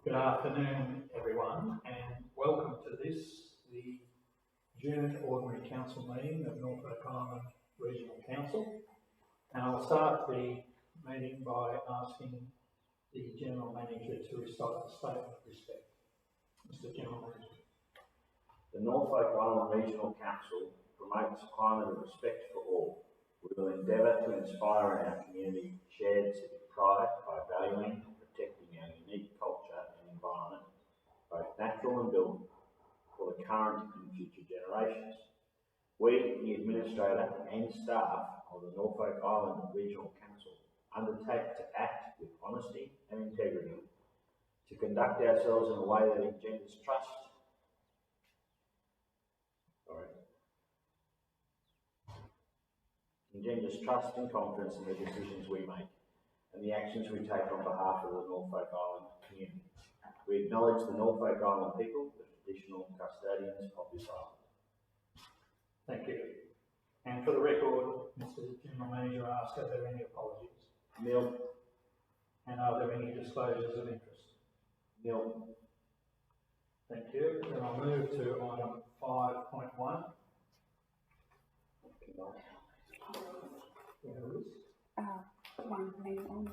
Good afternoon, everyone, and welcome to the June Ordinary Council meeting of Norfolk Island Regional Council. And I'll start the meeting by asking the General Manager to recite the statement of respect. Mr. General Manager. The Norfolk Island Regional Council promotes a climate of respect for all. We will endeavour to inspire in our community shared civic pride by valuing and protecting our unique culture and environment, both natural and built, for the current and future generations. We, the Administrator and staff of the Norfolk Island Regional Council, undertake to act with honesty and integrity, to conduct ourselves in a way that engenders trust and confidence in the decisions we make and the actions we take on behalf of the Norfolk Island community. We acknowledge the Norfolk Island people, the traditional custodians of this island. Thank you. And for the record, Mr. General Manager asks, are there any apologies? Nil. And are there any disclosures of interest? Nil. Thank you. Then I'll move to item 5.1. Where is it? One name only.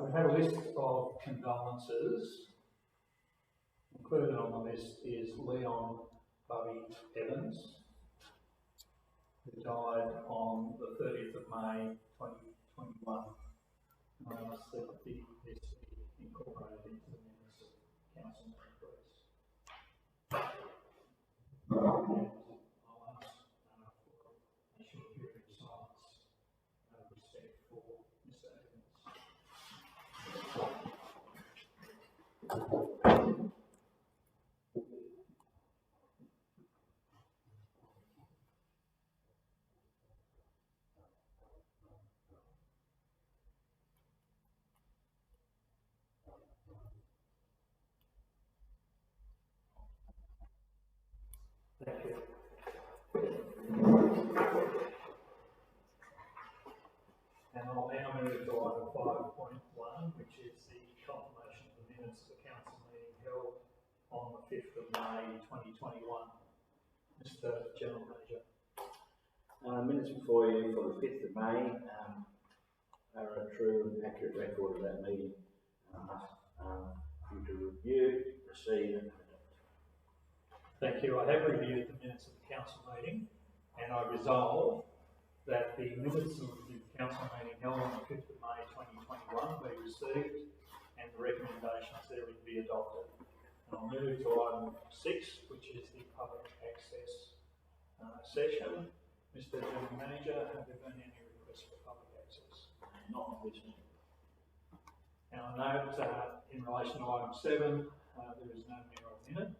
We've had a list of condolences. Included on the list is Leon Bubby Evans, who died on the 30th of May 2021. And I ask that this be incorporated into the minutes of council meeting, please. And I'll ask for a short period of silence out of respect for Mr. Evans. Thank you. And I'll now move to item 5.1, which is the confirmation of the minutes of the council meeting held on the 5th of May 2021. Mr. General Manager. Minutes before you for the 5th of May are a true and accurate record of that meeting. You to review, receive and adopt. Thank you. I have reviewed the minutes of the council meeting and I resolve that the minutes of the council meeting held on the 5th of May 2021 be received and the recommendations therein be adopted. And I'll move to item 6, which is the public access session. Mr. General Manager, have there been any requests for public access? Not this one. And I note in relation to item 7, there is no mirror minute.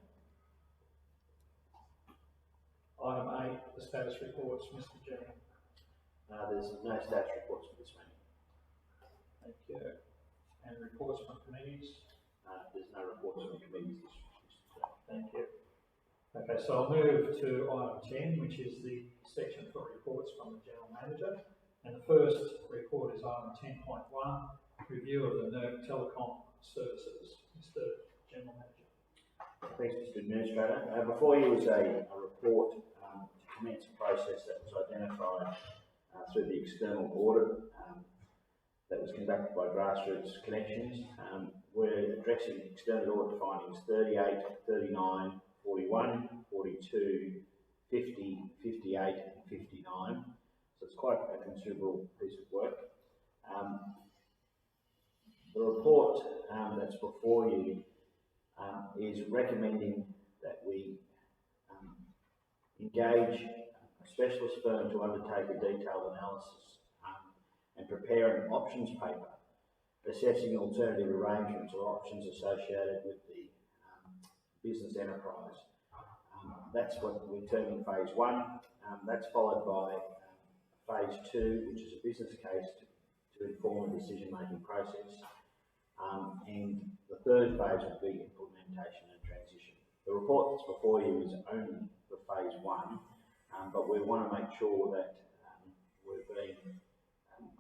Item 8, the status reports, Mr. General. There's no status reports for this meeting. Thank you. And reports from committees? There's no reports from committees this week. Thank you. Okay, so I'll move to item 10, which is the section for reports from the General Manager. And the first report is item 10.1, review of the NERC telecom services. Mr. General Manager. Thanks, Mr. Administrator. Before you is a report to commence a process that was identified through the external audit that was conducted by Grassroots Connections. We're addressing external audit findings 38, 39, 41, 42, 50, 58 and 59. So it's quite a considerable piece of work. The report that's before you is recommending that we engage a specialist firm to undertake a detailed analysis and prepare an options paper assessing alternative arrangements or options associated with the business enterprise. That's what we're terming phase one. That's followed by phase two, which is a business case to inform the decision-making process. And the third phase would be implementation and transition. The report that's before you is only for phase one, but we want to make sure that we're being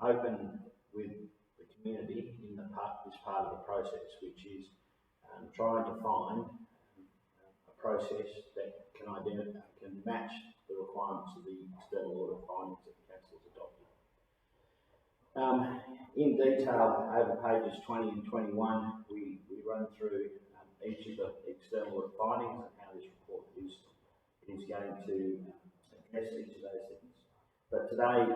open with the community in this part of the process, which is trying to find a process that can match the requirements of the external audit findings that the council has adopted. In detail, over pages 20 and 21, we run through each of the external audit findings and how this report is going to address each of those things. But today,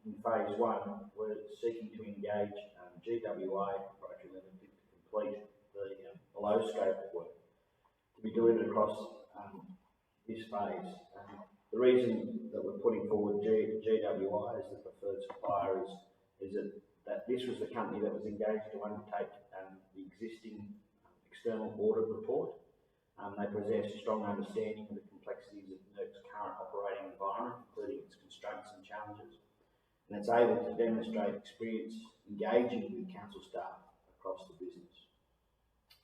in phase one, we're seeking to engage GWI Proprietary Limited to complete the below scope of work to be delivered across this phase. The reason that we're putting forward GWI as the preferred supplier is that this was the company that was engaged to undertake the existing external audit report. They possess a strong understanding of the complexities of NERC's current operating environment, including its constraints and challenges, and it's able to demonstrate experience engaging with council staff across the business.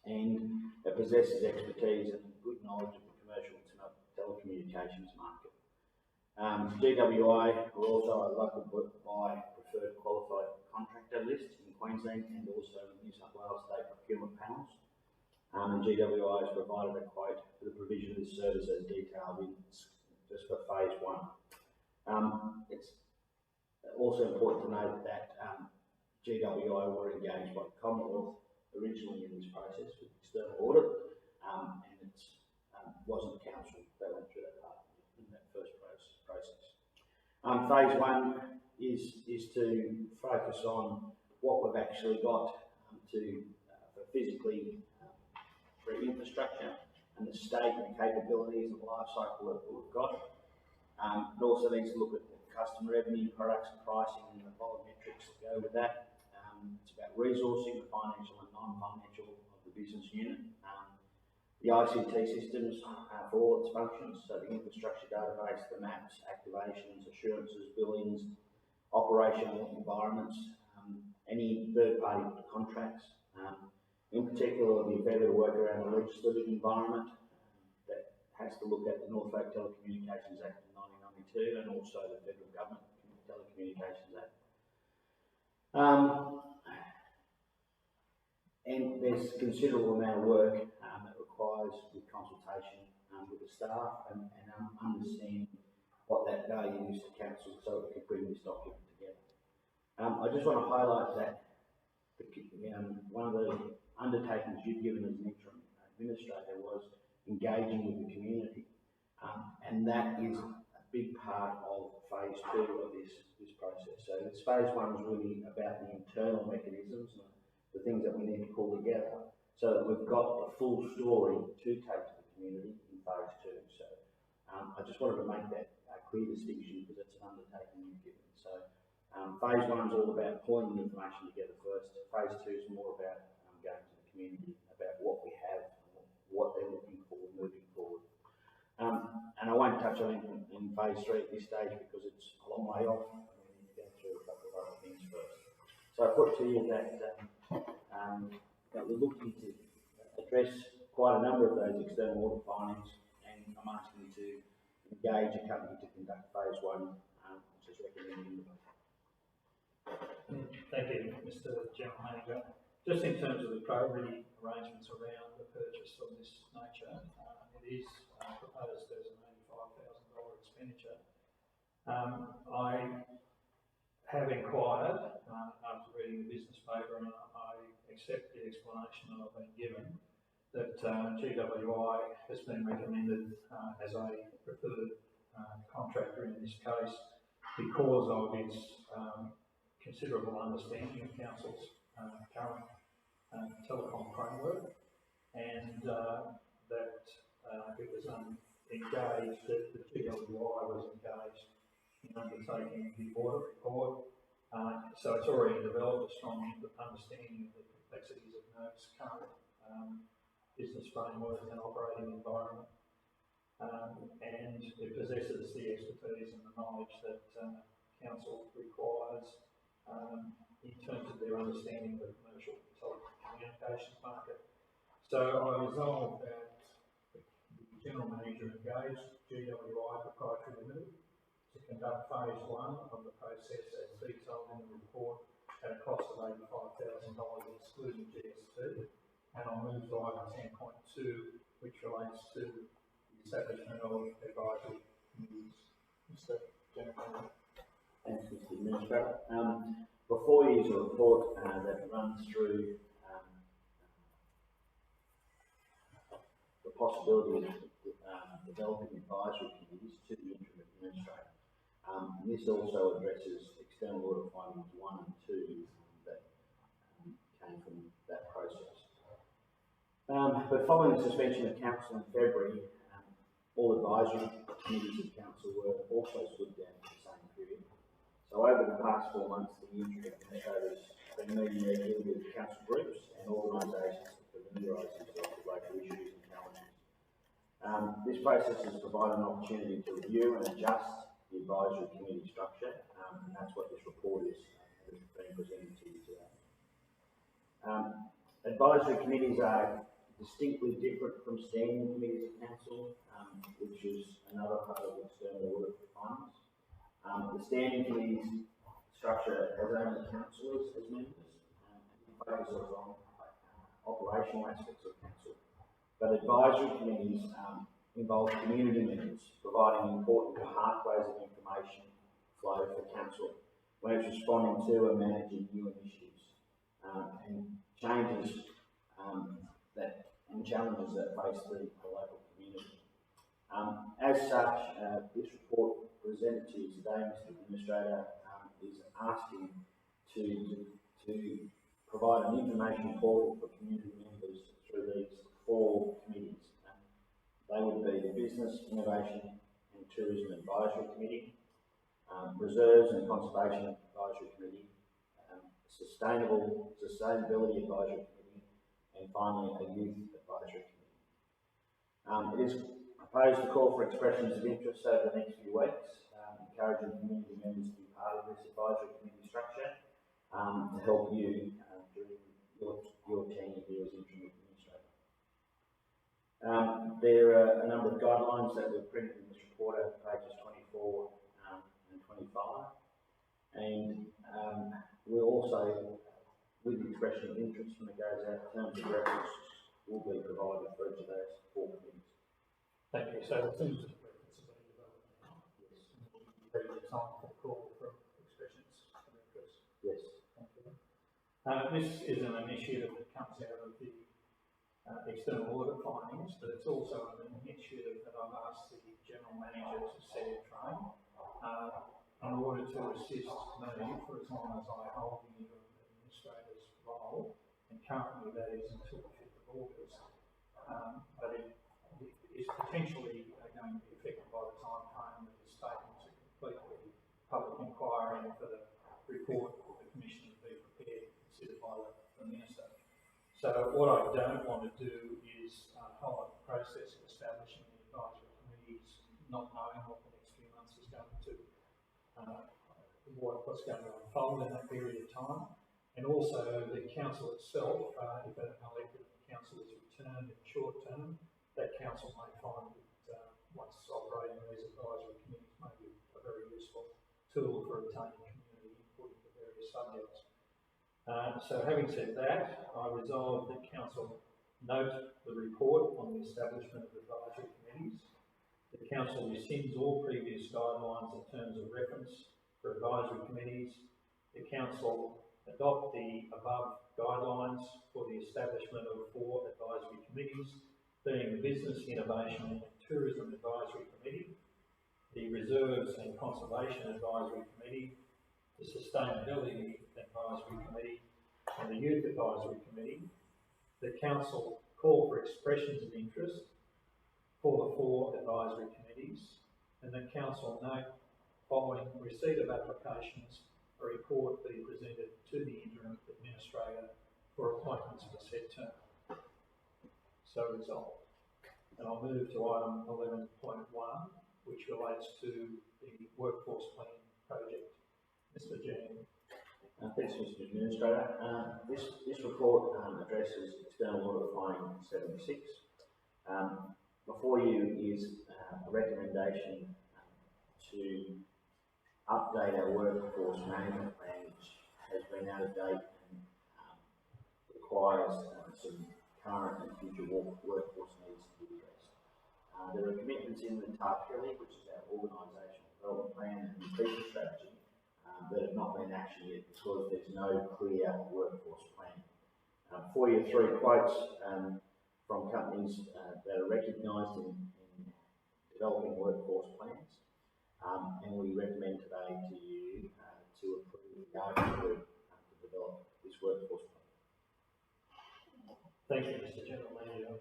And it possesses expertise and good knowledge of the commercial telecommunications market. GWI are also a local by preferred qualified contractor list in Queensland and also New South Wales state procurement panels. And GWI has provided a quote for the provision of this service as detailed in just for phase one. It's also important to note that GWI were engaged by the Commonwealth originally in this process with external audit, and it wasn't the council that went through that part in that first process. Phase one is to focus on what we've actually got for physically for infrastructure and the state and capabilities and life cycle that we've got. It also needs to look at customer revenue, products and pricing and the volumetrics that go with that. It's about resourcing the financial and non-financial of the business unit. The ICT systems for all its functions, so the infrastructure database, the maps, activations, assurances, billings, operational environments, any third-party contracts. In particular, the ability to work around the legislative environment that has to look at the Norfolk Telecommunications Act of 1992 and also the Federal Government Telecommunications Act. And there's a considerable amount of work that requires with consultation with the staff and understand what that value is to council so we can bring this document together. I just want to highlight that one of the undertakings you've given as an interim administrator was engaging with the community, and that is a big part of phase two of this process. So this phase one was really about the internal mechanisms and the things that we need to pull together so that we've got the full story to take to the community in phase two. So I just wanted to make that a clear distinction because it's an undertaking you've given. So phase one is all about pulling the information together first. Phase two is more about going to the community about what we have and what they're looking for moving forward. And I won't touch on it in phase three at this stage because it's a long way off and we need to go through a couple of other things first. So I put to you that we're looking to address quite a number of those external audit findings, and I'm asking you to engage a company to conduct phase one, which is recommended in the budget. Thank you, Mr. General Manager. Just in terms of the priority arrangements around the purchase of this nature, it is proposed as an $85,000 expenditure. I have inquired after reading the business paper, and I accept the explanation that I've been given that GWI has been recommended as a preferred contractor in this case because of its considerable understanding of council's current telecom framework, and that it was engaged, that the GWI was engaged in undertaking the audit report So it's already developed a strong understanding of the complexities of NOV's current business framework and operating environment. And it possesses the expertise and the knowledge that council requires in terms of their understanding of the commercial telecommunications market. So I resolve that the General Manager engaged GWI Proprietary Limited to conduct phase 1 of the process as detailed in the report at a cost of $85,000 excluding GST. And I'll move to item 10.2, which relates to the establishment of advisory committees. Mr. General Manager. Thanks, Mr. Administrator. Before you is a report that runs through the possibility of developing advisory committees to the interim administrator. This also addresses external audit findings 1 and 2 that came from that process. But following the suspension of council in February, all advisory committees of council were also stood down for the same period. So over the past 4 months, the interim administrators have been meeting regularly with council groups and organisations to familiarise themselves with local issues and challenges. This process has provided an opportunity to review and adjust the advisory committee structure, and that's what this report is being presented to you today. Advisory committees are distinctly different from standing committees of council, which is another part of external audit findings. The standing committee's structure has only councillors as members and focuses on operational aspects of council. But advisory committees involve community members, providing important pathways of information flow for council when it's responding to and managing new initiatives and changes and challenges that face the local community. As such, this report presented to you today, Mr. Administrator, is asking to provide an information portal for community members through these 4 committees. They would be the Business, Innovation and Tourism Advisory Committee, Reserves and Conservation Advisory Committee, Sustainability Advisory Committee, and finally a Youth Advisory Committee. It is proposed to call for expressions of interest over the next few weeks, encouraging community members to be part of this advisory committee structure to help you during your tenure here as interim administrator. There are a number of guidelines that were printed in this report over pages 24 and 25, and we'll also, with the expression of interest when it goes out, terms of reference will be provided for each of those 4 committees. Thank you. So the terms of reference are being developed now. Yes. Ready the time for the call for expressions of interest. Yes. Thank you. This is an initiative that comes out of the external audit findings, but it's also an initiative that I've asked the General Manager to set and train in order to assist me for as long as I hold the administrator's role, and currently that is until the 5th of August. But it is potentially going to be affected by the time frame that is taken to complete the public inquiry and for the report of the Commission to be prepared and considered by the Minister. So what I don't want to do is hold the process of establishing the advisory committees, not knowing what the next few months is going to, what's going to unfold in that period of time. And also the council itself, if an elected council is returned in short term, that council may find that once operating these advisory committees may be a very useful tool for obtaining community input into various subjects. So having said that, I resolve that council note the report on the establishment of advisory committees. The council rescinds all previous guidelines in terms of reference for advisory committees. The council adopt the above guidelines for the establishment of 4 advisory committees, being the Business, Innovation and Tourism Advisory Committee, the Reserves and Conservation Advisory Committee, the Sustainability Advisory Committee and the Youth Advisory Committee. The council call for expressions of interest for the 4 advisory committees, and the council note, following receipt of applications a report be presented to the interim administrator for appointments for said term. So resolved. And I'll move to item 11.1, which relates to the workforce plan project. Mr. Jan. Thanks, Mr. Administrator. This report addresses external audit finding 76. Before you is a recommendation to update our workforce management plan, which has been out of date and requires some current and future workforce needs to be addressed. There are commitments in the TARPILI, which is our organisational development plan and people strategy, that have not been actioned yet because there's no clear workforce plan. For you, 3 quotes from companies that are recognised in developing workforce plans, and we recommend today to you to approve the guidance group to develop this workforce plan. Thank you, Mr. General Manager.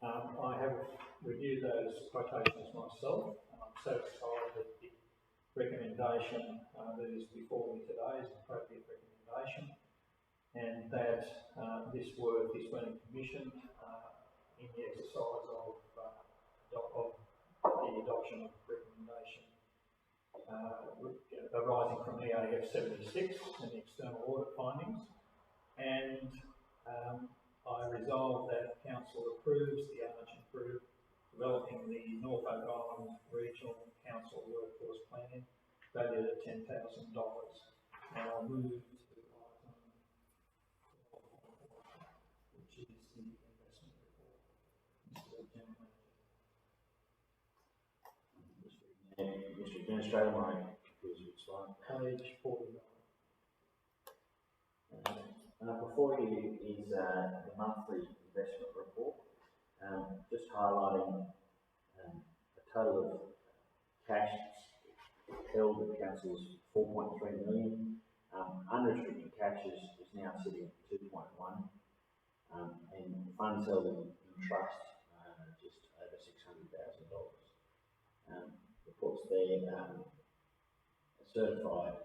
I have reviewed those quotations myself, and I'm satisfied that the recommendation that is before me today is an appropriate recommendation, and that this work is being commissioned in the exercise of the adoption of recommendation arising from EAF 76 and the external audit findings, and I resolve that Council approves the Argent Group developing the Norfolk Island Regional Council Workforce Plan valued at $10,000. And I'll move to item 12.1, which is the investment report. Mr. General Manager. Mr. Administrator, my computer's a bit slow. Page 49. Before you is the monthly investment report, just highlighting a total of cash held at Council's 4.3 million. Unrestricted cash is now sitting at 2.1, and funds held in trust just over $600,000. Reports there certified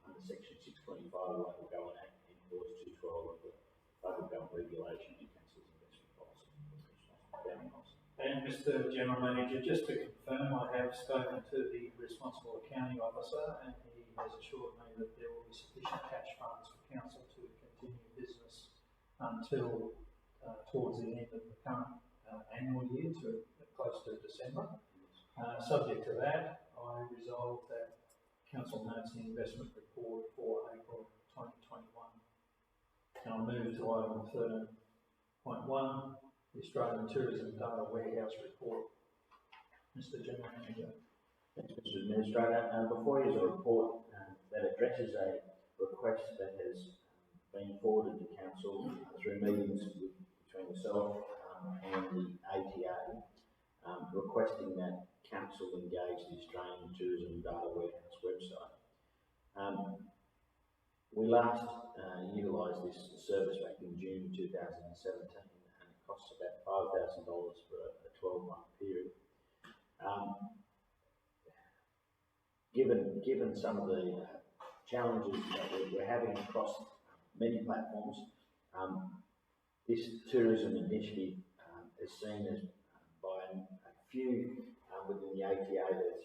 under Section 625 of the Local Government Act and Clause 212 of the Local Government Regulation and Council's investment policy. And Mr. General Manager, just to confirm, I have spoken to the responsible accounting officer, and he has assured me that there will be sufficient cash funds for Council to continue business until towards the end of the current annual year, to close to December. Subject to that, I resolve that Council notes the investment report for April 2021. And I'll move to item 13.1, the Australian Tourism Data Warehouse Report. Mr. General Manager. Thanks, Mr. Administrator. Before you is a report that addresses a request that has been forwarded to Council through meetings between myself and the ATA, requesting that Council engage the Australian Tourism Data Warehouse website. We last utilised this service back in June 2017, and it costs about $5,000 for a 12-month period. Given some of the challenges that we're having across many platforms, this tourism initiative is seen as by a few within the ATA as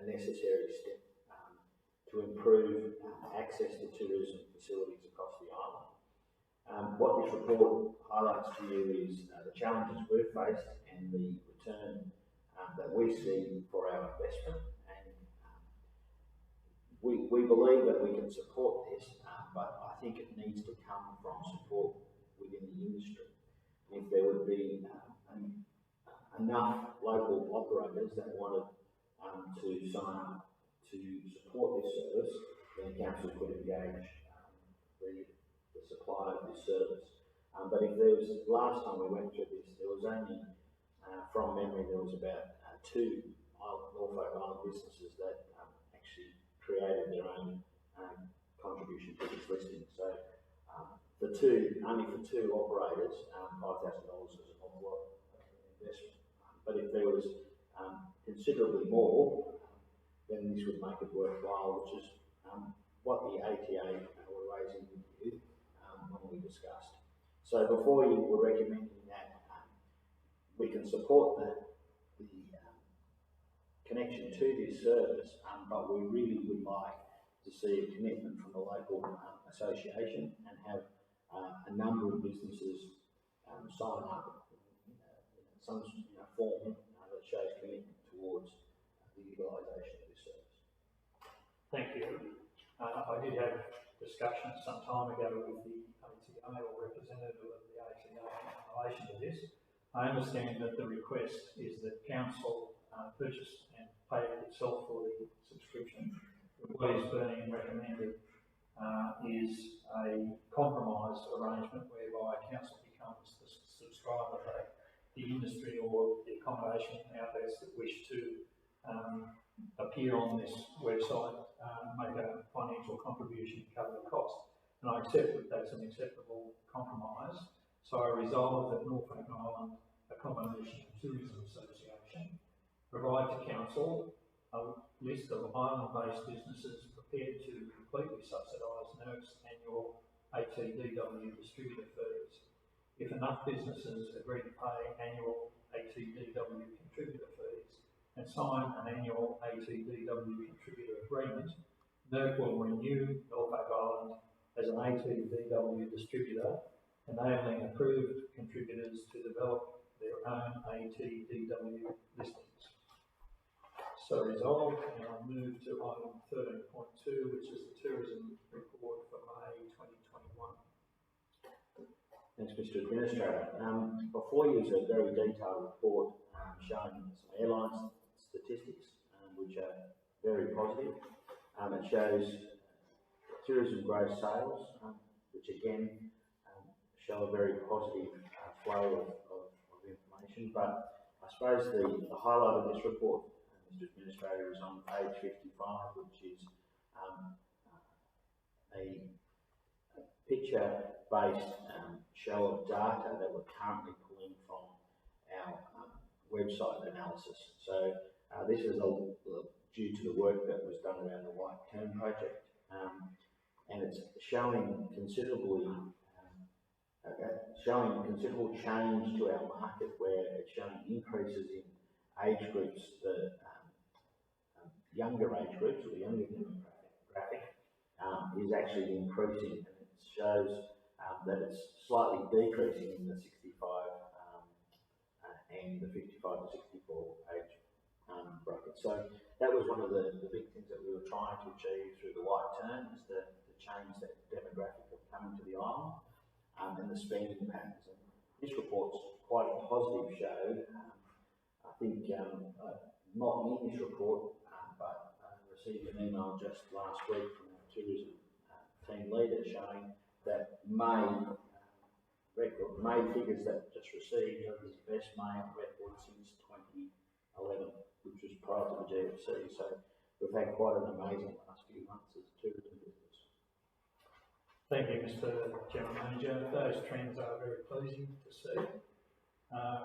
a necessary step to improve access to tourism facilities across the island. What this report highlights to you is the challenges we've faced and the return that we see for our investment. And we believe that we can support this, but I think it needs to come from support within the industry. And if there would be enough local operators that wanted to sign up to support this service, then Council could engage the supply of this service. But if there was, last time we went through this, there was only, from memory, there was about 2 Norfolk Island businesses that actually created their own contribution to this listing. So only for 2 operators, $5,000 is an awful lot of investment. But if there was considerably more, then this would make it worthwhile, which is what the ATA were raising with you when we discussed. So before you were recommending that we can support the connection to this service, but we really would like to see a commitment from the local association and have a number of businesses sign up in some form that shows commitment towards the utilisation of this service. Thank you. I did have discussion some time ago with the ATA or representative of the ATA in relation to this. I understand that the request is that council purchase and pay itself for the subscription. What is being recommended is a compromise arrangement whereby council becomes the subscriber that the industry or the accommodation outlets that wish to appear on this website make a financial contribution to cover the cost. And I accept that that's an acceptable compromise. So I resolve that Norfolk Island Accommodation and Tourism Association provide to council a list of island-based businesses prepared to completely subsidise NERC's annual ATDW distributor fees. If enough businesses agree to pay annual ATDW contributor fees and sign an annual ATDW contributor agreement, NERC will renew Norfolk Island as an ATDW distributor, enabling approved contributors to develop their own ATDW listings. So resolved, and I'll move to item 13.2, which is the tourism report for May 2021. Thanks, Mr. Administrator. Before you is a very detailed report showing some airlines statistics, which are very positive. It shows tourism gross sales, which again show a very positive flow of information. But I suppose the highlight of this report, Mr. Administrator, is on page 55, which is a picture-based show of data that we're currently pulling from our website analysis. So this is due to the work that was done around the White Term project, and it's showing considerable change to our market, where it's showing increases in age groups, the younger age groups, or the younger demographic, is actually increasing, and it shows that it's slightly decreasing in the 65 and the 55 to 64 age bracket. So that was one of the big things that we were trying to achieve through the White Term, is the change that demographic of coming to the island and the spending patterns. And this report's quite a positive show. I think not in this report, but received an email just last week from our tourism team leader showing that May figures that just received are the best May on record since 2011, which was prior to the GFC. So we've had quite an amazing last few months as tourism business. Thank you, Mr. General Manager. Those trends are very pleasing to see.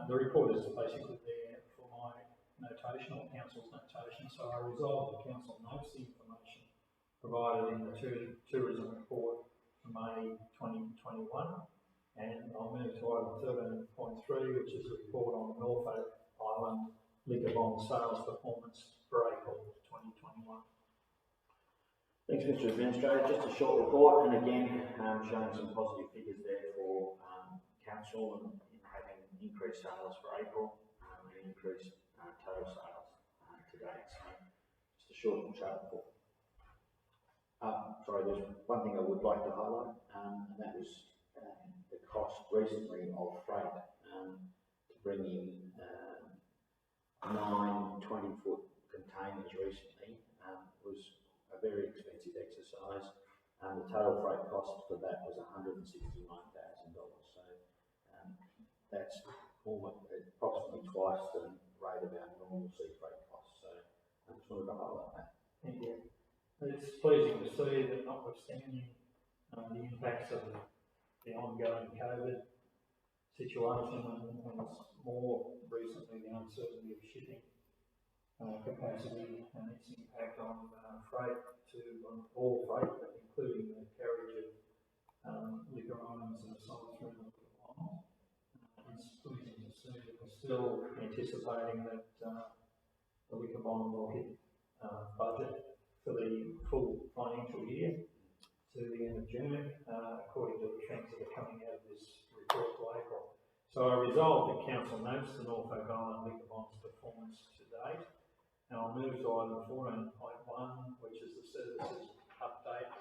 The report is basically there for my notation, or council's notation, so I resolve the council notes the information provided in the tourism report for May 2021, and I'll move to item 13.3, which is a report on the Norfolk Island liquor bond sales performance for April 2021. Thanks, Mr. Administrator. Just a short report, and again showing some positive figures there for council and having increased sales for April and increased total sales to date. So just a short and sharp report. Sorry, there's one thing I would like to highlight, and that was the cost recently of freight to bring in 9 20-foot containers recently was a very expensive exercise. The total freight cost for that was $169,000. So that's approximately twice the rate of our normal sea freight costs. So I just wanted to highlight that. Thank you. It's pleasing to see that, notwithstanding the impacts of the ongoing COVID situation and more recently the uncertainty of shipping capacity and its impact on freight, on all freight, but still anticipating that the liquor bond will hit budget for the full financial year to the end of June, according to the trends that are coming out of this report to April. So I resolve that Council notes the Norfolk Island Liquor Bond's performance to date, and I'll move to item 14.1, which is the services update.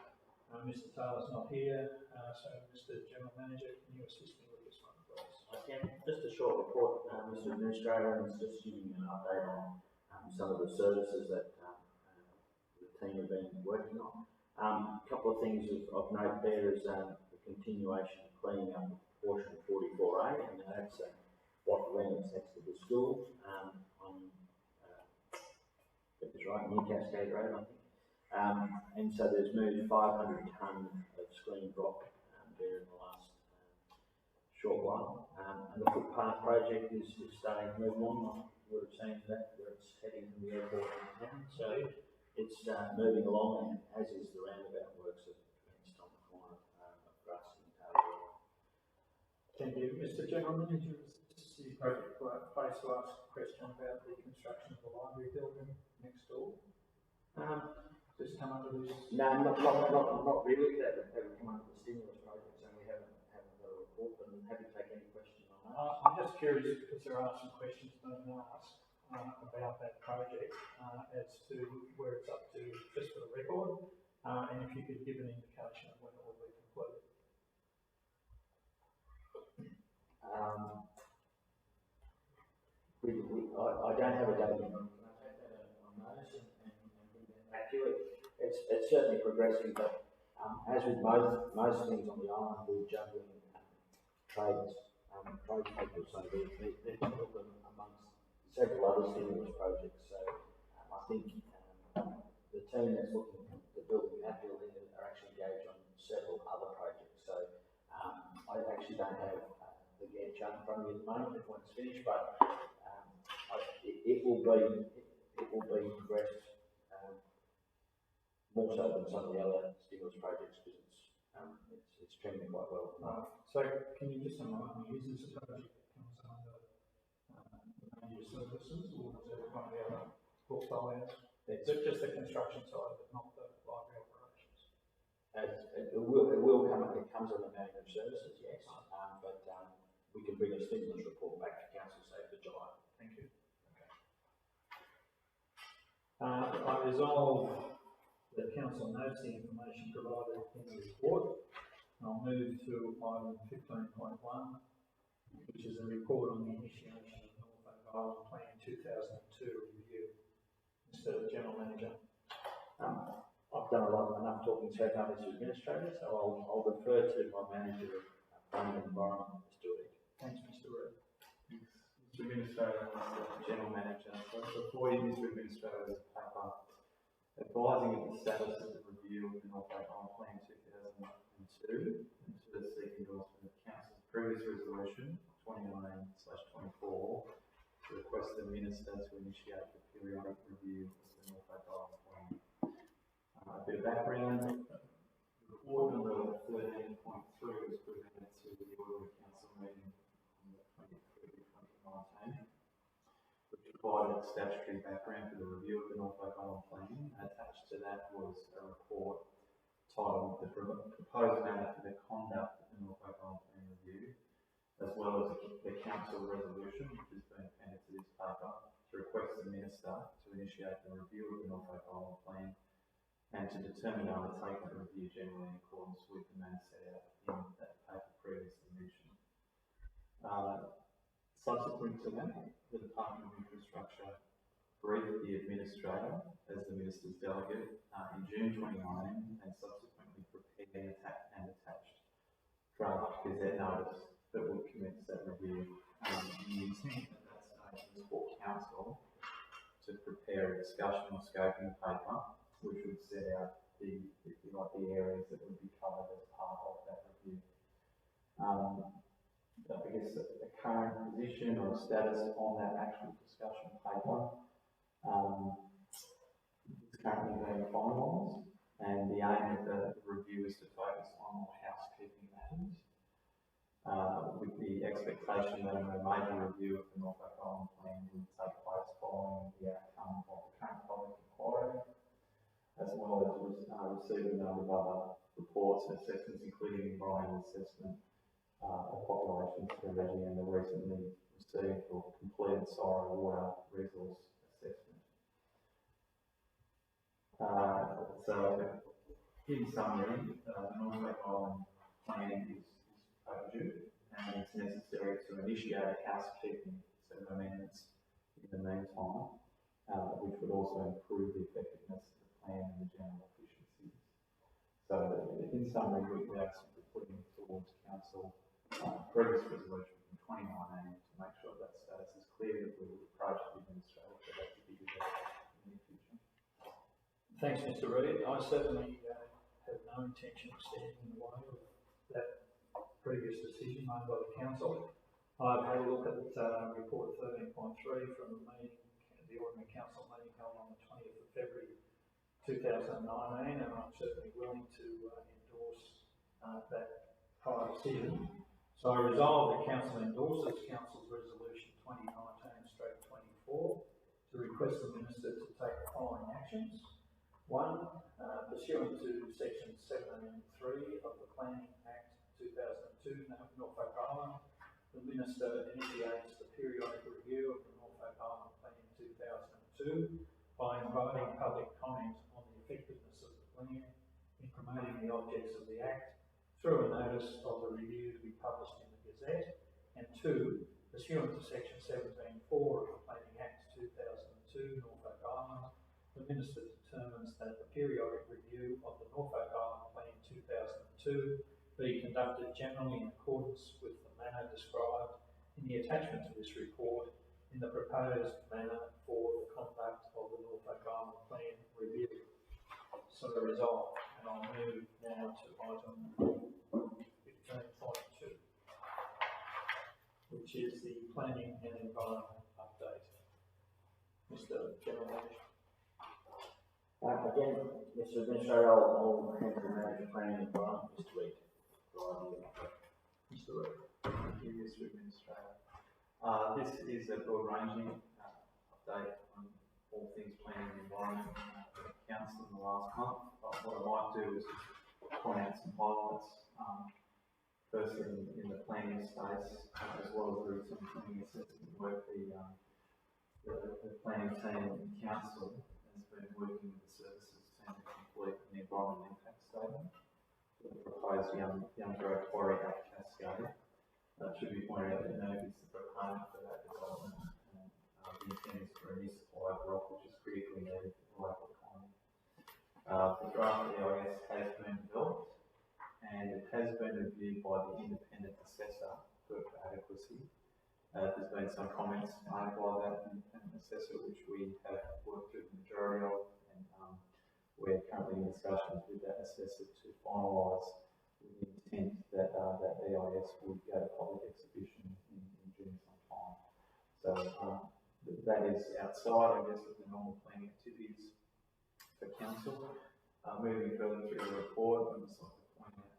Mr. Taylor's not here, so Mr. General Manager, can you assist me with this one, please? I can. Just a short report, Mr. Administrator, and it's just giving you an update on some of the services that the team have been working on. A couple of things of note there is the continuation of cleaning up portion 44A, and that's what lands next to the school on that was right, New Cascade Road, I think. And so there's moved 500 tonne of screen rock there in the last short while. And the footpath project is starting to move on. You would have seen that where it's heading to the airport in town. So it's moving along, and as is the roundabout works that commenced on the corner of Rawson and Taylor. Thank you. Mr. General Manager, is this the appropriate place to ask a question about the construction of the library building next door? Just come under this? No, not really. That would come under the stimulus project, so we haven't got a report, but I'm happy to take any question on that. I'm just curious because there are some questions being asked about that project as to where it's up to, just for the record, and if you could give an indication of when it will be completed. I don't have a date. Can I take that on notice and bring that back to it? It's certainly progressing, but as with most things on the island, we're juggling tradespeople, so they're talking amongst several other stimulus projects. So I think the team that's looking at building that building are actually engaged on several other projects. So I actually don't have the Gantt chart in front of me at the moment when it's finished, but it will be progressed more so than some of the other stimulus projects because it's trending quite well. So can you just remind me, is this a project that comes under the major services, or is it one of the other portfolios? It's just the construction side, but not the library operations. It will come. It comes under management services, yes, but we can bring a stimulus report back to council, say for July. Thank you. Okay. I resolve that council notes the information provided in the report. I'll move to item 15.1, which is a report on the initiation of Norfolk Island Plan 2002 review. Mr. General Manager. I've done enough talking so far, Mr. Administrator, so I'll defer to my manager of Planning and Environment, Mr. Reid. Thanks, Mr. Reid. Mr. Administrator, Mr. General Manager, so before you, Mr. Administrator, there's a paper advising of the status of the review of the Norfolk Island Plan 2002 and to seek endorsement of Council's previous resolution 2019/24 to request the Minister to initiate the periodic review of the Norfolk Island Plan. A bit of background, report number 13.3 was presented to the Order of Council meeting on the 23rd of 2019. Provided statutory background for the review of the Norfolk Island Plan. Attached to that was a report titled The Proposed Matter for the Conduct of the Norfolk Island Plan Review, as well as the Council Resolution, which has been appended to this paper, to request the Minister to initiate the review of the Norfolk Island Plan and to determine and undertake the review generally in accordance with the matter set out in that paper previously mentioned. Subsequent to that, the Department of Infrastructure briefed the Administrator as the Minister's delegate in June 2019 and subsequently prepared and attached draft Gazette notice that would commence that review. Using at that stage was for Council to prepare a discussion or scoping paper which would set out the areas that would be covered as part of that review. I guess the current position or status on that actual discussion paper is currently being finalised, and the aim of the review is to focus on housekeeping matters with the expectation expectation that a major review of the Norfolk Island plan will take place following the outcome of the current public inquiry, as well as receiving a number of other reports and assessments, including environmental assessment of population strategy and the recently received or completed soil water resource assessment. So, in summary, the Norfolk Island plan is overdue, and it's necessary to initiate a housekeeping set of amendments in the meantime, which would also improve the effectiveness of the plan and the general efficiencies. So, in summary, we are simply putting towards Council previous resolution from 2019 to make sure that status is clear, that we will approach the administrator for that to be developed in the future. Thanks, Mr. Reid. I certainly have no intention of standing in the way of that previous decision made by the council. I've had a look at report 13.3 from the meeting, the ordinary council meeting held on the 20th of February 2019, and I'm certainly willing to endorse that prior decision. So I resolve that council endorses council's resolution 2019/24 to request the minister to take the following actions. 1, pursuant to section 7(3) of the Planning Act 2002, Norfolk Island, the minister initiates the periodic review of the Norfolk Island Plan 2002 by inviting public comment on the effectiveness of the plan in promoting the objects of the Act through a notice of the review to be published in the Gazette. And 2, pursuant to section 17(4) of the Planning Act 2002, Norfolk Island, the minister determines that the periodic review of the Norfolk Island Plan 2002 be conducted generally in accordance with the manner described in the attachment to this report in the proposed manner for the conduct of the Norfolk Island Plan review. So resolved, and I'll move now to item 15.2, which is the planning and environment update. Mr. General Manager. Again, Mr. Administrator, I'll hand the manager planning and environment, Mr. Reid. Mr. Reid. Thank you, Mr. Administrator. This is a broad-ranging update on all things planning and environment council in the last month. But what I might do is point out some highlights. Firstly, in the planning space, as well as the some planning assessment work, the planning team and council has been working with the services team to complete the environmental impact statement for the proposed young growth quarry at Cascade. That should be pointed out that NERC is the proponent for that development, and the intent is for a new supply of rock, which is critically needed for the local economy. The draft EIS has been developed, and it has been reviewed by the independent assessor for adequacy. There's been some comments made by that independent assessor, which we have worked through the majority of, and we're currently in discussions with that assessor to finalise with the intent that that EIS will go to public exhibition in June sometime. So that is outside, I guess, of the normal planning activities for council. Moving further through the report, I'd just like to point out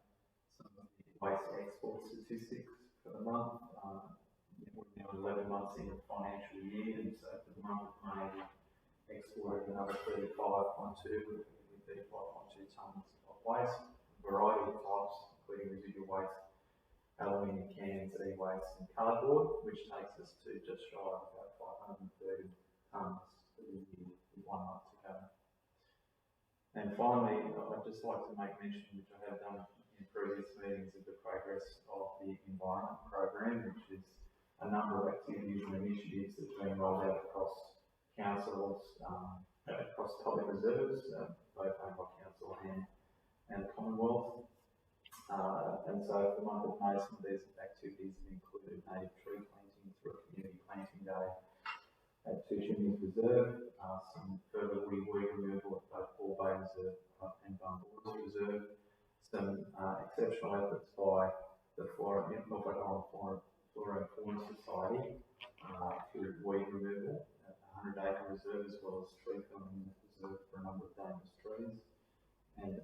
some of the waste export statistics for the month. We're now 11 months in the financial year, and so for the month of May, we exported another 35.2 tonnes of waste, a variety of types, including residual waste, aluminium cans, e-waste, and cardboard, which takes us to just shy of about 530 tonnes for the year with 1 month to go. And finally, I'd just like to make mention, which I have done in previous meetings, of the progress of the environment program, which is a number of activities and initiatives that are being rolled out across councils, across public reserves, both owned by council and the Commonwealth. And so for the month of May, some of these activities have included native tree planting through a community planting day at Two Chimneys Reserve, some further weed removal at both Ball Bay Reserve and Bunbury Reserve, some exceptional efforts by the Norfolk Island Flora and Fauna Society through weed removal at 100-acre reserve, as well as tree felling in the reserve for a number of dangerous trees, and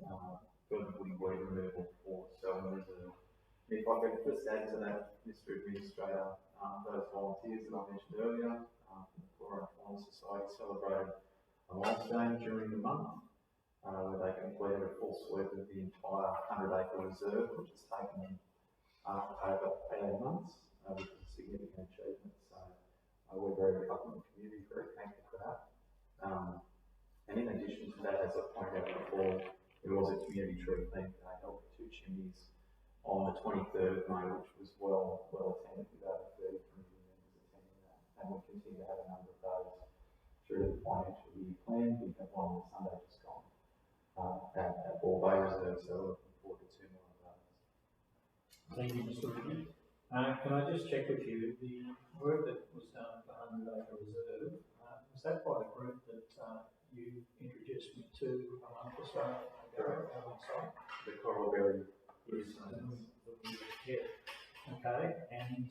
further weed removal for Selwyn Reserve. If I could just add to that, Mr. Administrator, those volunteers that I mentioned earlier, from the Flora and Fauna Society celebrated a milestone during the month, where they completed a full sweep of the entire 100-acre reserve, which has taken them over 18 months, which is a significant achievement. So we're very welcome the community, very thankful for that. And in addition to that, as I pointed out before, there was a community tree plant that held at 2 Chimneys on the 23rd of May, which was well attended with over 30 community members attending that. And we'll continue to have a number of those through the financial year plan. We have one on Sunday just gone at Ball Bay Reserve, so we're looking forward to 2 more of those. Thank you, Mr. Ridley. Can I just check with you, the work that was done for 100-acre reserve, was that by the group that you introduced me to a month or so ago alongside? The Coral Berry. Yeah. Okay, and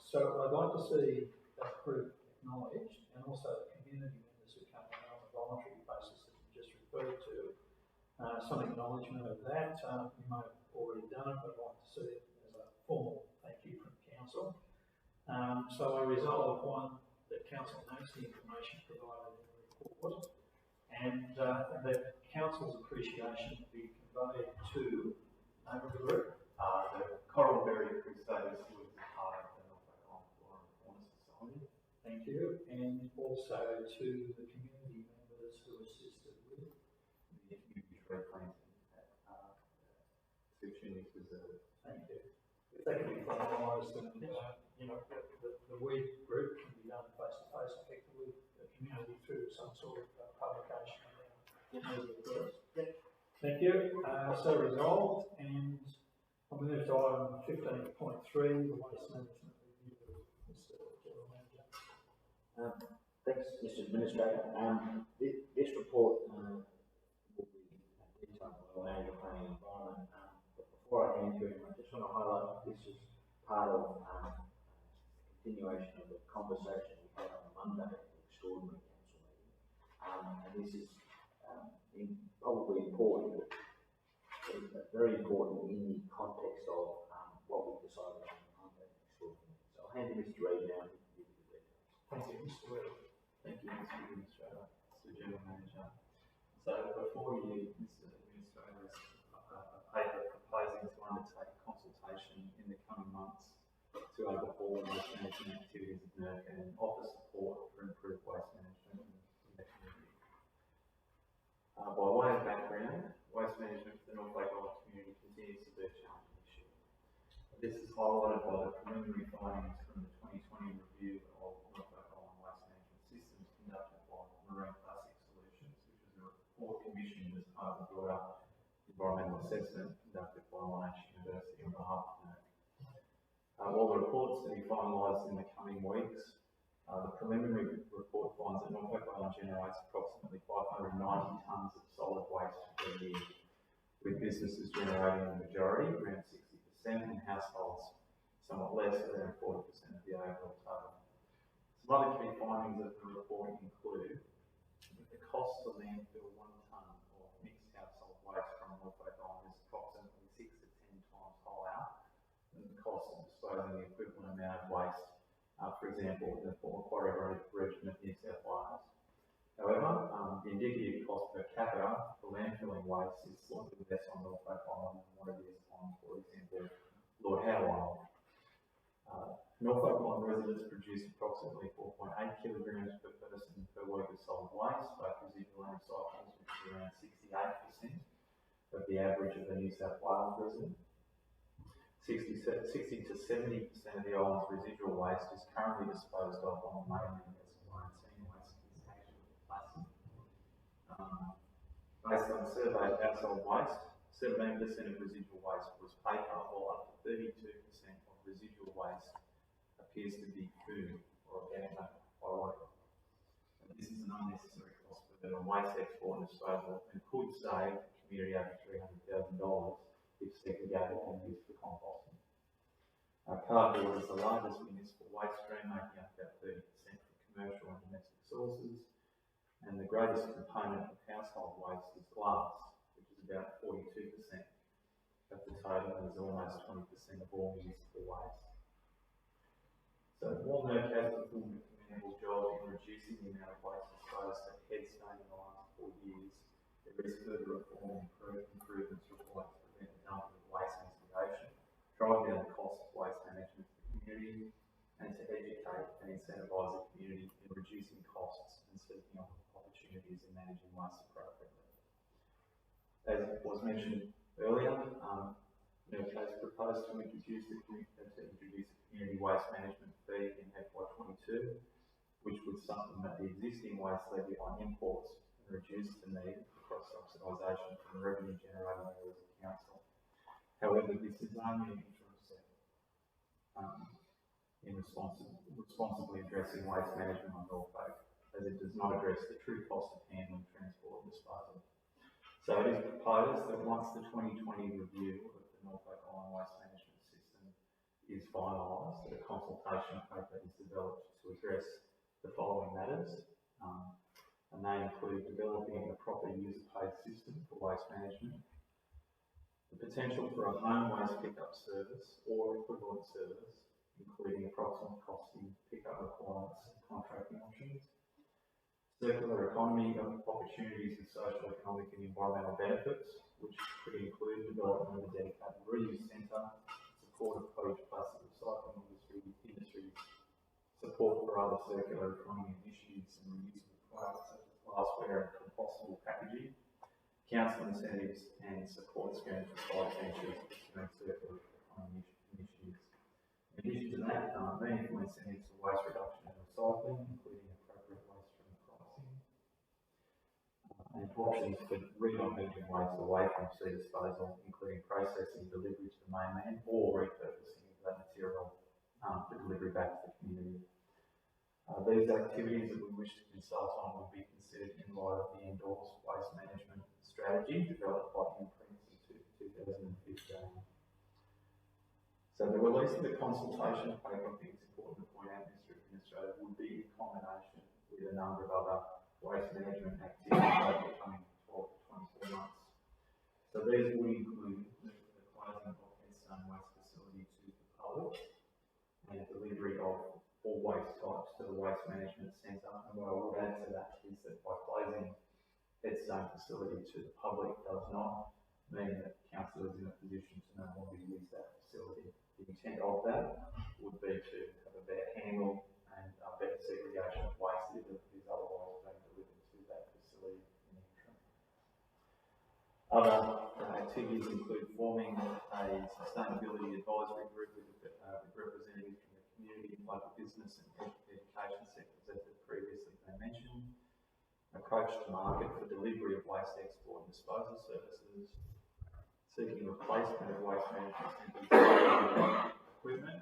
so I'd like to see that group acknowledged, and also the community members who come in on a voluntary basis that you just referred to, some acknowledgement of that. You may have already done it, but I'd like to see it as a formal thank you from council. So I resolve one, that council notes the information provided in the report, and that council's appreciation be conveyed to the group. The Coral Berry Crusaders was part of the Norfolk Island Flora and Fauna Society. Thank you, and also to the community members who assisted with The community tree planting at 2 Chimneys Reserve. Thank you. If they can be formalised and, the weed group can be done face to face effectively, the community through some sort of publication. Thank you. So resolved, and I'll move to item 15.3, the waste management review. Mr. General Manager. Thanks, Mr. Administrator. This report will be detailed by land planning and environment. But before I hand to him, I just want to highlight this is part of continuation of the conversation we had on Monday at the extraordinary council meeting. And this is probably important, but very important in the context of what we decided on that extraordinary. So I'll hand to Mr. Reid now to give you the details. Thank you, Mr. Reid. Thank you, Mr. Administrator, Mr. General Manager. So before you, Mr. Administrator, is a paper proposing to undertake consultation in the coming months to overhaul waste management activities at NERC and offer support for improved waste management in the community. By way of background, waste management for the Norfolk Island community continues to be a challenging issue. This is highlighted by the preliminary findings from the 2020 review of Norfolk Island waste management systems conducted by Marine Plastic Solutions, which was a report commissioned as part of the broader environmental assessment conducted by Monash University on behalf of NERC. While the report's to be finalised in the coming weeks, the preliminary report finds that Norfolk Island generates approximately 590 tonnes of solid waste per year, with businesses generating the majority, around 60%, and households somewhat less, around 40% of the overall total. Some other key findings of the report include that the cost to landfill 1 tonne of mixed household waste from Norfolk Island is approximately 6 to 10 times higher than the cost of disposing the equivalent amount of waste, for example, in the former Quarry region of New South Wales. However, the indicative cost per capita for landfilling waste is slightly less on Norfolk Island than what it is on, for example, Lord Howe Island. Norfolk Island residents produce approximately 4.8 kilograms per person per week of solid waste, both residual and recyclables, which is around 68% of the average of the New South Wales resident. 60 to 70% of the island's residual waste is currently disposed of on the mainland as quarantine waste contained with plastic. Based on surveyed household waste, 17% of residual waste was paper, while up to 32% of residual waste appears to be food or organic biological. This is an unnecessary cost burden on waste export and disposal, and could save the community over $300,000 if segregated and used for composting. Cardboard is the largest municipal waste stream, making up about 30% from commercial and domestic sources, and the greatest component of household waste is glass, which is about 42%. of the total and is almost 20% of all municipal waste. So Norfolk has performed a commendable job in reducing the amount of waste disposed at Headstone in the last 4 years. There is further reform and improvements required to prevent the dumping of waste into the ocean, drive down the cost of waste management for the community, and to educate and incentivise the community in reducing costs and seeking opportunities in managing waste appropriately. As was mentioned earlier, Norfolk has proposed to introduce a community waste management fee in FY22, which would supplement the existing waste levy on imports and reduce the need for cross-subsidisation from the revenue generating areas of council. However, this is only an interim step in responsibly addressing waste management on Norfolk, as it does not address the true cost of handling, transport and disposal. So it is proposed that once the 2020 review of the Norfolk Island Waste Management System is finalised, that a consultation paper is developed to address the following matters, and they include developing a proper user-paid system for waste management, the potential for a home waste pickup service or equivalent service, including approximate costing, pickup requirements and contracting options, circular economy opportunities and social, economic and environmental benefits, which could include development of a dedicated reuse centre, support of cottage plastic recycling industries, support for other circular economy initiatives and reusable products such as glassware and compostable packaging, council incentives and support schemes for site ventures pursuing circular economy initiatives. In addition to that, meaningful incentives for waste reduction and recycling, including appropriate waste stream pricing, and options for re-diverting waste away from sea disposal, including processing, delivery to the mainland, or repurposing of that material for delivery back to the community. These activities that we wish to consult on will be considered in light of the endorsed waste management strategy developed by Imprints in 2015. So the release of the consultation paper, I think it's important to point out, Mr. Administrator, would be in combination with a number of other waste management activities over the coming 12 to 24 months. So these would include the closing of Headstone Waste Facility to the public and delivery of all waste types to the Waste Management Centre. And what I would add to that is that by closing Headstone Facility to the public does not mean that council is in a position to no longer use that facility. The intent of that would be to have a better handle and a better segregation of waste that is otherwise being delivered to that facility in the interim. Other activities include forming a sustainability advisory group with representatives from the community, local business and education sectors, as had previously been mentioned. Approach to market for delivery of waste export and disposal services, seeking replacement of waste management centres equipment,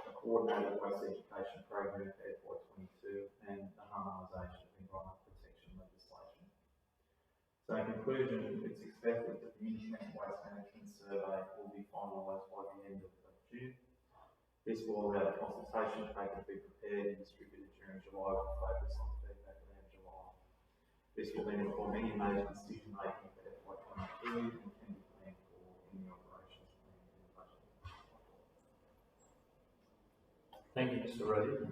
a coordinated waste education program for FY22, and a harmonisation of environmental protection legislation. So in conclusion, it's expected that the independent waste management survey will be finalised by the end of June. This will allow the consultation paper to be prepared and distributed during July with focus on feedback around July. This will then inform any major decision making for FY23 and can be planned for in the operations plan and budget. Thank you, Mr. Reid.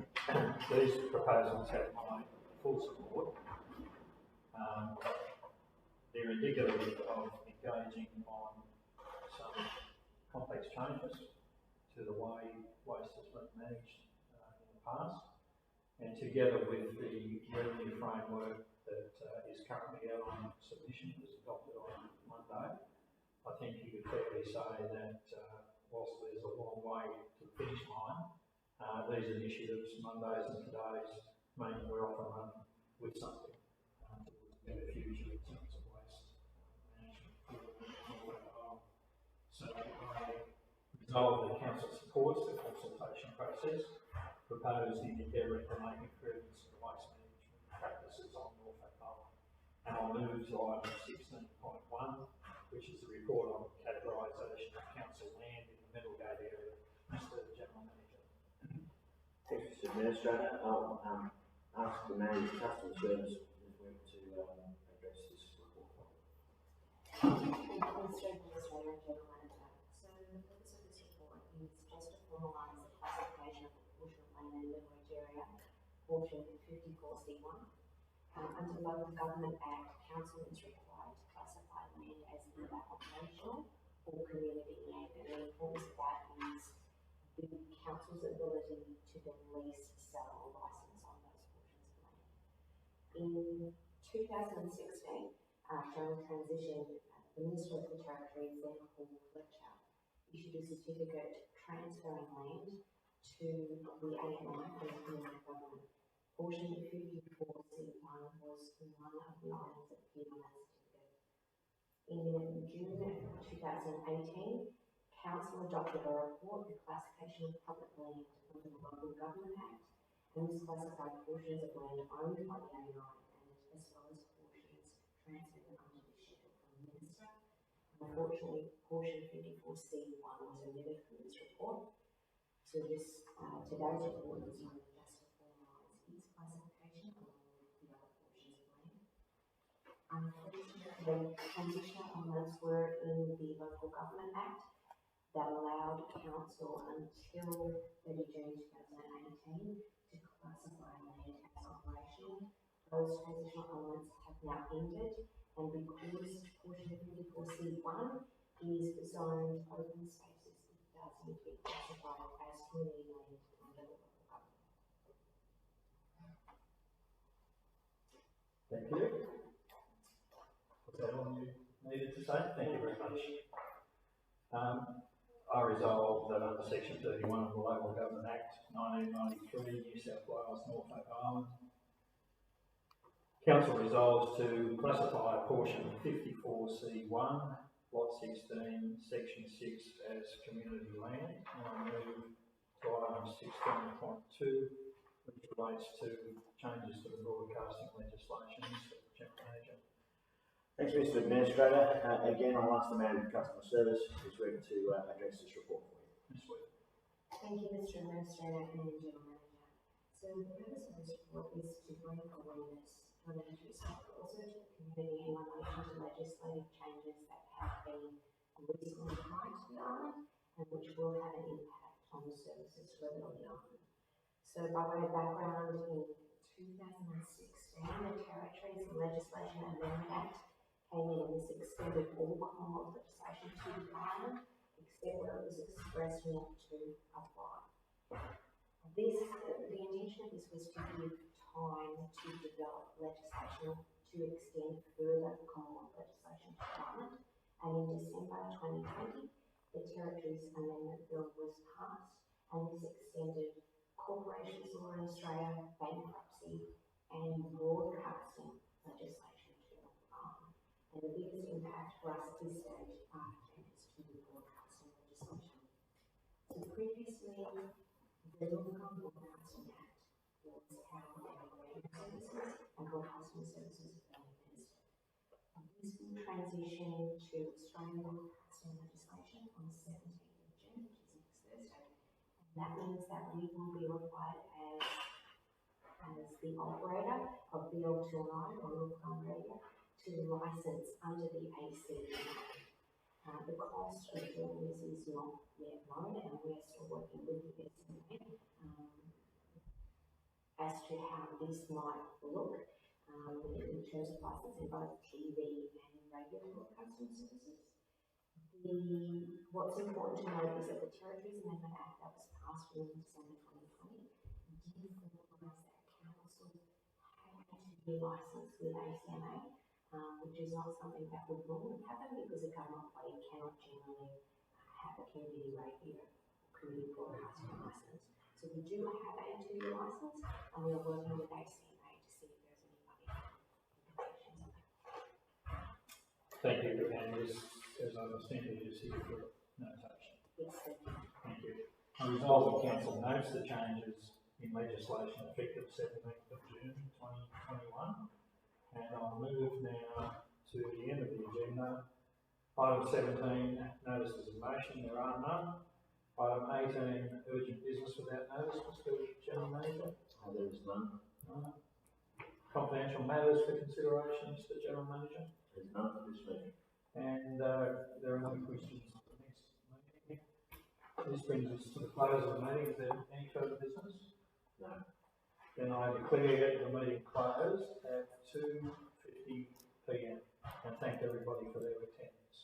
These proposals have my full support. They're indicative of engaging on some complex changes to the way waste has been managed in the past, and together with the revenue framework that is currently out on submission, was adopted on Monday, I think you could fairly say that whilst there's a long way to the finish line, these initiatives, Mondays and today's, mean we're off and running with something in the future in terms of waste management. So I resolve that council supports the consultation process proposed in endeavouring to make improvements in waste management practices on Norfolk Island. And I'll move to item 16.1, which is the report on categorisation of council land in the Middlegate area. Mr. General Manager. Thanks, Mr. Administrator. I'll ask the Manager of Customer Service to address this report. Mr. Administrator, General Manager. is just to formalise the classification of the portion of land in the leverage area, portion 54C1. Under the Local Government Act, council is required to classify land as either operational or community land, and the importance of that is the council's ability to then lease, sell, or license on those portions of land. In 2016, during transition, the Minister of the Territories, then Paul Fletcher, issued a certificate transferring land to the AMI from the community government. Portion 54C1 was one of the items that appeared on that certificate. In June 2018, Council adopted a report, the classification of public land under the Local Government Act, and this classified portions of land owned by the AMI, and as well as portions transferred under the schedule from the Minister. Unfortunately, portion 54C1 was omitted from this report, so this today's report is only just to formalise its classification along with the other portions of land. Unfortunately, transitional elements were in the Local Government Act that allowed council until 30 June 2018 to classify land as operational. Those transitional elements have now ended, and because portion 54C1 is zoned open spaces, it does need to be classified as community land under the local government. Thank you. Was that all you needed to say? Thank you very much. I resolve that under section 31 of the Local Government Act 1993, New South Wales, Norfolk Island, Council resolves to classify portion 54C1, Lot 16, Section 6 as community land. And I move to item 16.2, which relates to changes to the broadcasting legislation. Mr. General Manager. Thanks, Mr. Administrator. Again, I'll ask the Manager of Customer Service, who's ready to address this report for you. Ms. Webb. Thank you, Mr. Administrator and General Manager. So the purpose of this report is to bring awareness related to yourself, but also to the community in relation to legislative changes that have been recently applied to the island and which will have an impact on the services delivered on the island. So by way of background, in 2016, the Territories and Legislation Amendment Act came in, and this extended all Commonwealth legislation to the island, except where it was expressed not to apply. The intention of this was to give time to develop legislation to extend further Commonwealth legislation to the island, and in December 2020, the Territories Amendment Bill was passed, and this extended corporations law in Australia, bankruptcy, and broadcasting legislation to the island. And the biggest impact for us at this stage pertains to the broadcasting legislation. So previously, the Norfolk Broadcasting Act was how radio services and broadcasting services are administered. This will transition to Australian broadcasting legislation on the 17th of June, which is next Thursday. And that means that we will be required as the operator of BL2I or Norfolk Radio to license under the ACMA. The cost of doing this is not yet known, and we're still working with the ACMA as to how this might look in terms of licensing both TV and radio broadcasting services. What's important to note is that the Territories Amendment Act that was passed in December 2020 did formalise that council had to be licensed with ACMA, which is not something that would normally happen because a government body cannot generally have a community radio or community broadcasting licence. So we do have a 2-year licence, and we are working with ACMA to see if there's any implications on that. Thank you, and as I understand it, is here for notation. Yes, thank you. Thank you. I resolve the council notes the changes in legislation effective 17th of June 2021, and I'll move now to the end of the agenda. Item 17, notices of motion, there are none. Item 18, urgent business without notice, Mr. General Manager. There is none. Confidential matters for consideration, Mr. General Manager. There's none for this meeting. And there are no questions for the next meeting. This brings us to the close of the meeting. Is there any further business? No. Then I declare the meeting closed at 2:50 p.m. and thank everybody for their attendance.